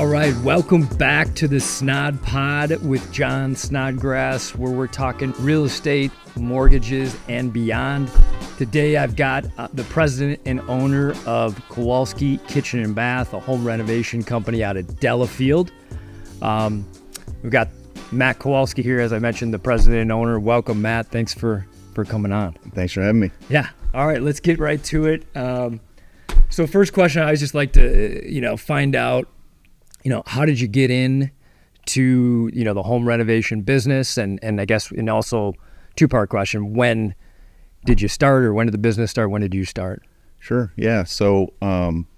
All right, welcome back to the Snod Pod with John Snodgrass, where we're talking real estate, mortgages, and beyond. Today, I've got the president and owner of Kowalske Kitchen and Bath, a home renovation company out of Delafield. We've got Matt Kowalske here, as I mentioned, the president and owner. Welcome, Matt. Thanks for coming on. Thanks for having me. Yeah. All right, let's get right to it. So first question, I always just like to, find out, how did you get in to, the home renovation business? And I guess, and also two-part question, when did you start, or when did the business start? When did you start? Sure. Yeah. So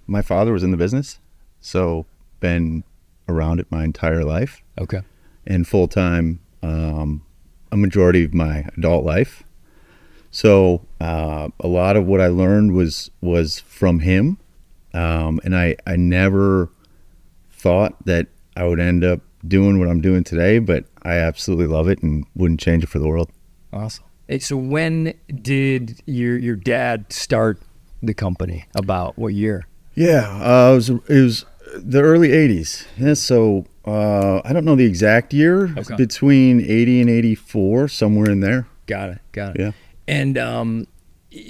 my father was in the business, so been around it my entire life. Okay. And full-time a majority of my adult life. So a lot of what I learned was from him. And I never thought that I would end up doing what I'm doing today, but I absolutely love it and wouldn't change it for the world. Awesome. Hey, so when did your dad start the company? About what year? Yeah, it was the early 80s. Yeah, so I don't know the exact year. Okay. Between 80 and 84, somewhere in there. Got it. Yeah. And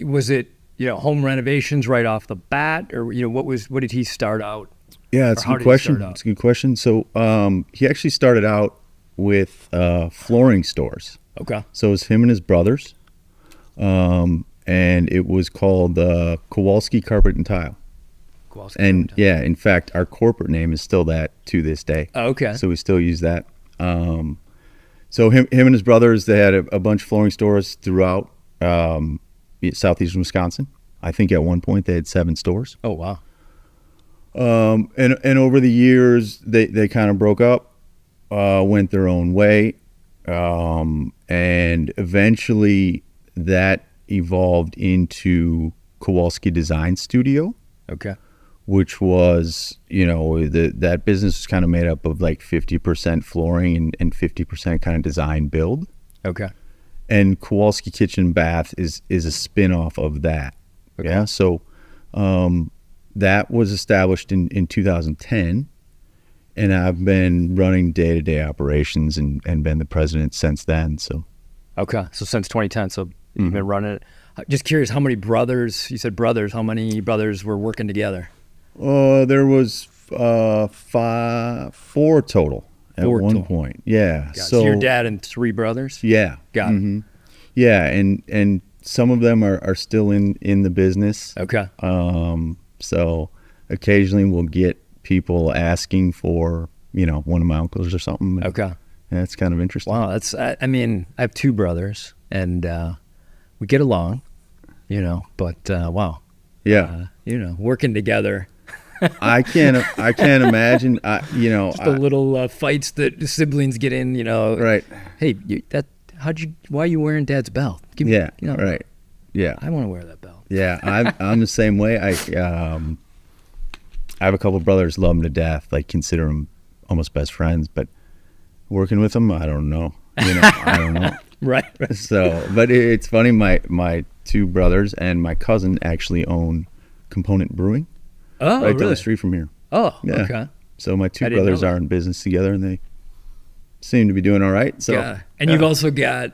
was it home renovations right off the bat, or what did he start out? Yeah, it's a good question. It's a good question. So he actually started out with flooring stores. Okay. So it was him and his brothers, and it was called Kowalske Carpet and Tile. Kowalske And yeah, in fact, our corporate name is still that to this day. Oh, okay. So we still use that. So him and his brothers, they had a bunch of flooring stores throughout southeastern Wisconsin. I think at one point they had 7 stores. Oh, wow. And over the years, they kind of broke up, went their own way, and eventually that evolved into Kowalske Design Studio. Okay. Which was, that business was kind of made up of like 50% flooring and 50% kind of design build. Okay. And Kowalske Kitchen Bath is a spin-off of that. Okay. Yeah. So that was established in 2010, and I've been running day-to-day operations and been the president since then. So. Okay. So since 2010, so you've been running it. Just curious, how many brothers, you said brothers, how many brothers were working together? There was 4 total at one point. Yeah. So your dad and 3 brothers? Yeah. Got it. Yeah, and some of them are still in the business. Okay. So occasionally we'll get people asking for, one of my uncles or something. Okay. Yeah, it's kind of interesting. Wow, I have 2 brothers, and we get along, but wow. Yeah. Working together. I can't imagine. Just the little fights that the siblings get in. Right. Hey, why are you wearing Dad's belt? Yeah. Right. Yeah. I want to wear that belt. Yeah, I'm the same way. I have a couple of brothers, love them to death. Like consider them almost best friends. But working with them, I don't know. I don't know. Right. So, but it's funny. My 2 brothers and my cousin actually own Component Brewing. Oh, right really? down the street from here. Oh, yeah. Okay. So my 2 brothers are in business together, and they seem to be doing all right. So, yeah. And you've also got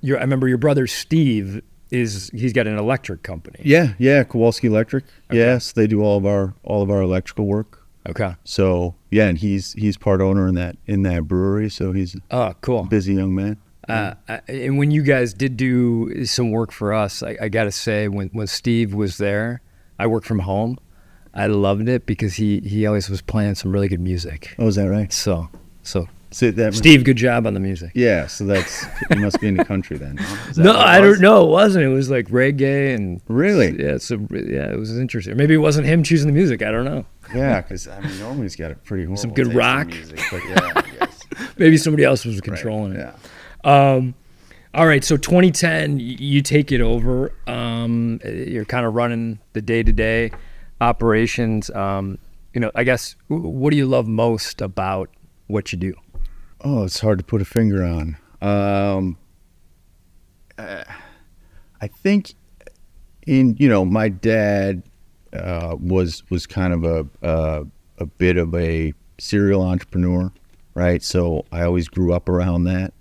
I remember your brother Steve he's got an electric company. Yeah, Kowalske Electric. Okay. Yes, they do all of our electrical work. Okay. So yeah, and he's part owner in that brewery. So he's cool. A busy young man. And when you guys did do some work for us, I got to say, when Steve was there, I worked from home. I loved it because he always was playing some really good music. Oh, is that right? So Steve, good job on the music. Yeah, so you must be in the country then. No, I don't know. It wasn't. It was like reggae and really. Yeah, it was interesting. Maybe it wasn't him choosing the music. I don't know. Yeah, because normally he's got a pretty horrible some good rock music, but yeah, I guess. Maybe somebody else was controlling it. Yeah. All right, so 2010, you take it over. You're kind of running the day-to-day operations. I guess, what do you love most about what you do? Oh, it's hard to put a finger on. I think my dad was kind of a bit of a serial entrepreneur, right? So I always grew up around that.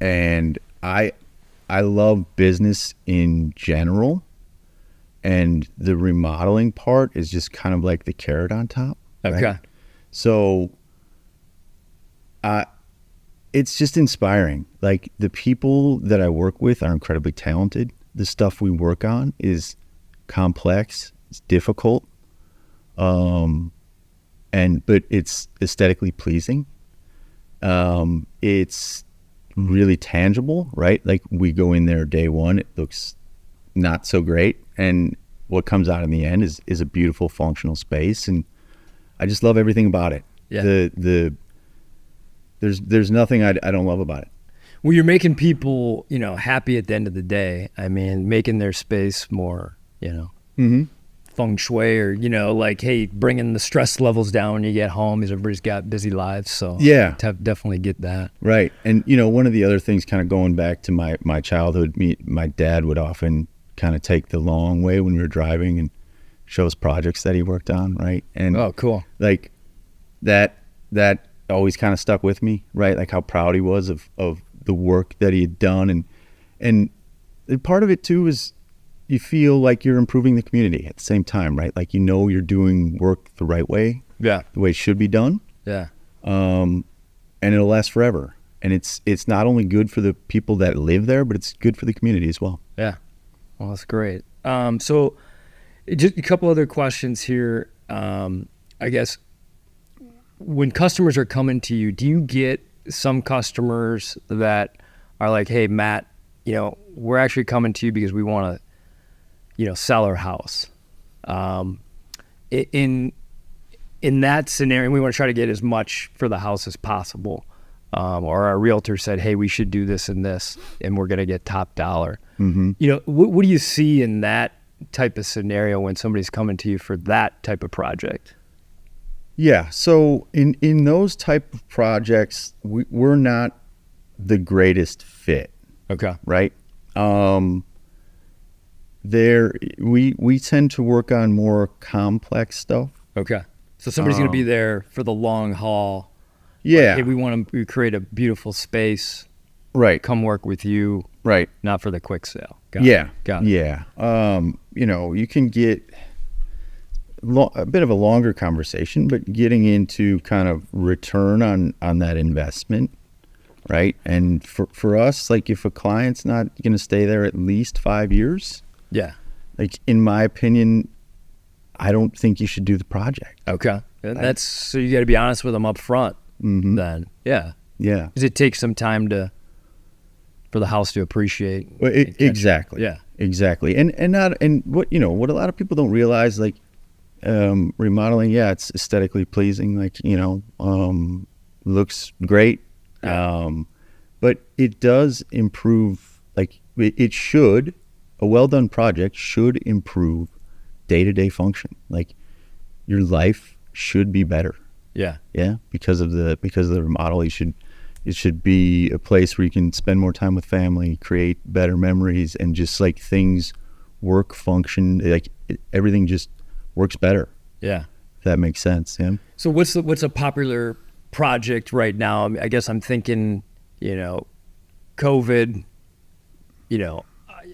And I love business in general, and the remodeling part is just kind of like the carrot on top. Okay. Right? So it's just inspiring. Like, the people that I work with are incredibly talented. The stuff we work on is complex, it's difficult, but it's aesthetically pleasing. It's really tangible, right? Like, we go in there day one, it looks not so great, and what comes out in the end is a beautiful functional space, and I just love everything about it. Yeah. There's nothing I don't love about it. Well, you're making people, happy at the end of the day. I mean, making their space more, feng shui, or, like, hey, bringing the stress levels down when you get home, because everybody's got busy lives. So yeah, definitely get that. Right. And, one of the other things, kind of going back to my childhood, my dad would often kind of take the long way when we were driving and show us projects that he worked on. Right. And oh, cool. Like that always kind of stuck with me, right? Like how proud he was of the work that he had done. And part of it too is you feel like you're improving the community at the same time, right? Like, you're doing work the right way. Yeah. The way it should be done. Yeah. And it'll last forever. And it's not only good for the people that live there, but it's good for the community as well. Yeah. Well, that's great. So just a couple other questions here. I guess, when customers are coming to you, do you get some customers that are like, hey, Matt, we're actually coming to you because we want to, sell our house? In that scenario, we want to try to get as much for the house as possible. Or our realtor said, hey, we should do this and this, and we're going to get top dollar. Mm-hmm. What do you see in that type of scenario when somebody's coming to you for that type of project? Yeah. So in those type of projects, we're not the greatest fit. Okay. Right. We tend to work on more complex stuff. Okay. So somebody's going to be there for the long haul. Yeah. Like, hey, we want to create a beautiful space. Right. Come work with you. Right. Not for the quick sale. Got it. Yeah. You can get a bit of a longer conversation, but getting into kind of return on that investment. Right. And for us, like, if a client's not going to stay there at least 5 years. Yeah. Like, in my opinion, I don't think you should do the project. Okay. And so you got to be honest with them up front. Mm-hmm. Then. Yeah. Yeah. Because it takes some time for the house to appreciate. Well, exactly. Yeah. Exactly. And what a lot of people don't realize, like, remodeling, yeah, it's aesthetically pleasing, like, looks great. But it does improve, like, a well-done project should improve day-to-day function. Like, your life should be better. Yeah. Yeah. Because of the remodel, it should be a place where you can spend more time with family, create better memories, and just, like, things work, function, like, everything just works better. Yeah. If that makes sense. Yeah. So what's a popular project right now? I guess I'm thinking, COVID,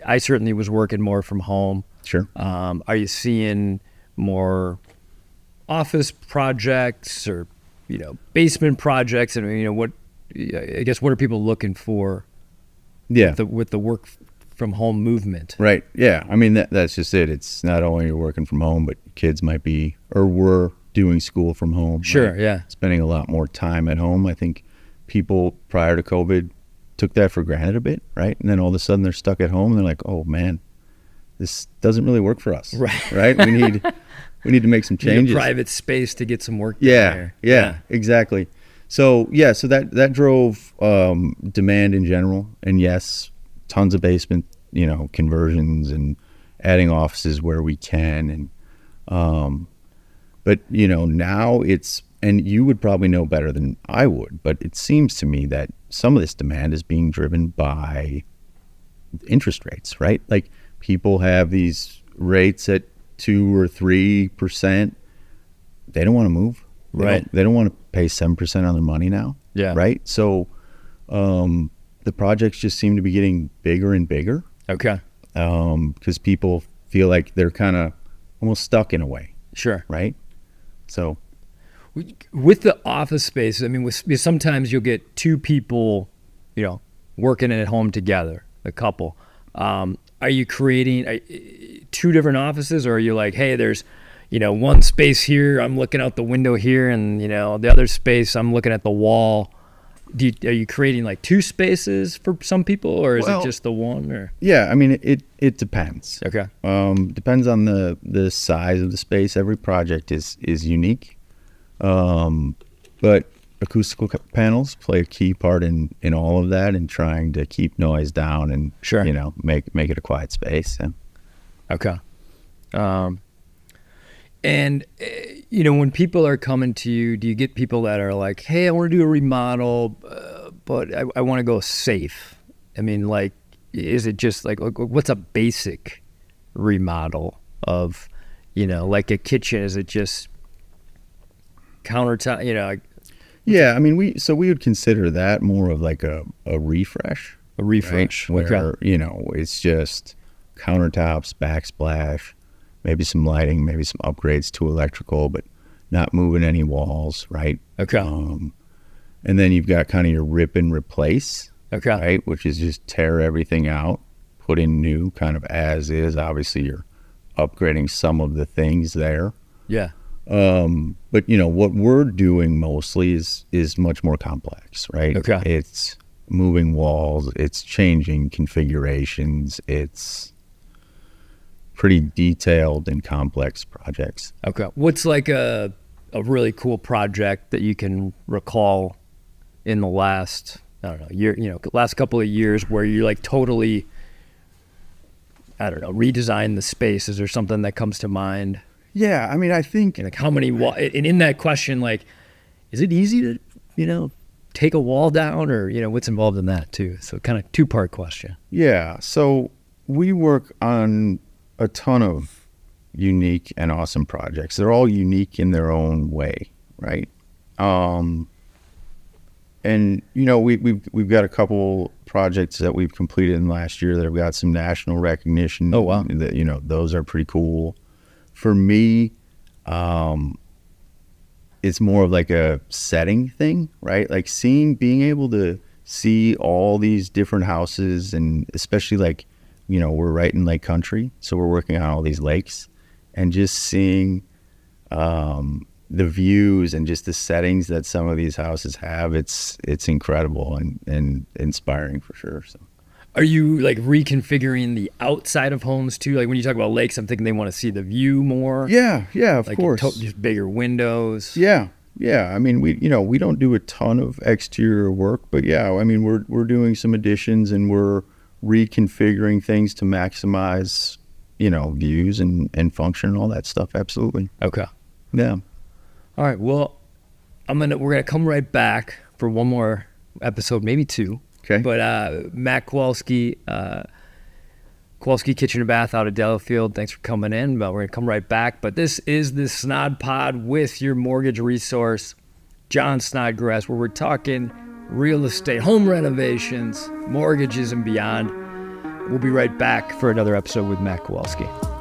I certainly was working more from home. Sure. Are you seeing more office projects or, basement projects? And, what are people looking for? Yeah. With the work from home movement. Right. Yeah. I mean, that's just it. It's not only you're working from home, but kids might be, or were doing school from home. Sure. Right? Yeah. Spending a lot more time at home. I think people prior to COVID took that for granted a bit. Right. And then all of a sudden they're stuck at home and they're like, oh man, this doesn't really work for us. Right. Right. We need to make some changes. Need a private space to get some work done there. Yeah. Exactly. So that drove demand in general. And yes, tons of basement, conversions and adding offices where we can. And, but now and you would probably know better than I would, but it seems to me that some of this demand is being driven by interest rates, right? Like, people have these rates at 2 or 3%, they don't want to move. Right. They don't want to pay 7% on their money now. Yeah. Right. So the projects just seem to be getting bigger and bigger. Okay. Because people feel like they're kind of almost stuck in a way. Sure. Right. So with the office space, I mean, sometimes you'll get two people, working at home together, a couple. Are you creating two different offices, or are you like, hey, there's, one space here, I'm looking out the window here, and, the other space, I'm looking at the wall? Are you creating like two spaces for some people, or is it just the one? Or yeah, I mean, it depends. Okay. Depends on the size of the space. Every project is unique. But acoustical panels play a key part in all of that, and trying to keep noise down and sure, make it a quiet space. Yeah. Okay. And when people are coming to you, do you get people that are like, hey, I want to do a remodel, but I want to go safe? I mean, like, is it just like what's a basic remodel of, like a kitchen? Is it just countertop, Yeah, I mean, we would consider that more of like a refresh. A refresh. Right? Where, it's just countertops, backsplash, maybe some lighting, maybe some upgrades to electrical, but not moving any walls, right? Okay. And then you've got kind of your rip and replace, okay, right? Which is just tear everything out, put in new kind of as is. Obviously, you're upgrading some of the things there. Yeah. But what we're doing mostly is much more complex, right? Okay. It's moving walls, it's changing configurations, it's pretty detailed and complex projects. Okay. What's like a really cool project that you can recall in the last, I don't know, year, last couple of years where you like totally, I don't know, redesign the space? Is there something that comes to mind? Yeah, I mean, I think like how many and in that question, like, is it easy to, take a wall down, or, what's involved in that too? So kind of two-part question. Yeah. So we work on a ton of unique and awesome projects. They're all unique in their own way, right? And we've got a couple projects that we've completed in the last year that have got some national recognition. Oh wow! That those are pretty cool. For me, it's more of like a setting thing, right? Like being able to see all these different houses, and especially like, we're right in lake country, so we're working on all these lakes, and just seeing the views and just the settings that some of these houses have, it's incredible and inspiring for sure. So, are you like reconfiguring the outside of homes too? Like when you talk about lakes, I'm thinking they want to see the view more. Yeah, of like course. Just bigger windows. Yeah. I mean, we don't do a ton of exterior work, but yeah, I mean, we're doing some additions, and we're reconfiguring things to maximize, views and function and all that stuff. Absolutely. Okay. Yeah. All right. Well, we're gonna come right back for one more episode, maybe two. Okay. But Matt Kowalske, Kowalske Kitchen and Bath out of Delafield, thanks for coming in. But we're going to come right back. But this is the Snod Pod with your mortgage resource, John Snodgrass, where we're talking real estate, home renovations, mortgages, and beyond. We'll be right back for another episode with Matt Kowalske.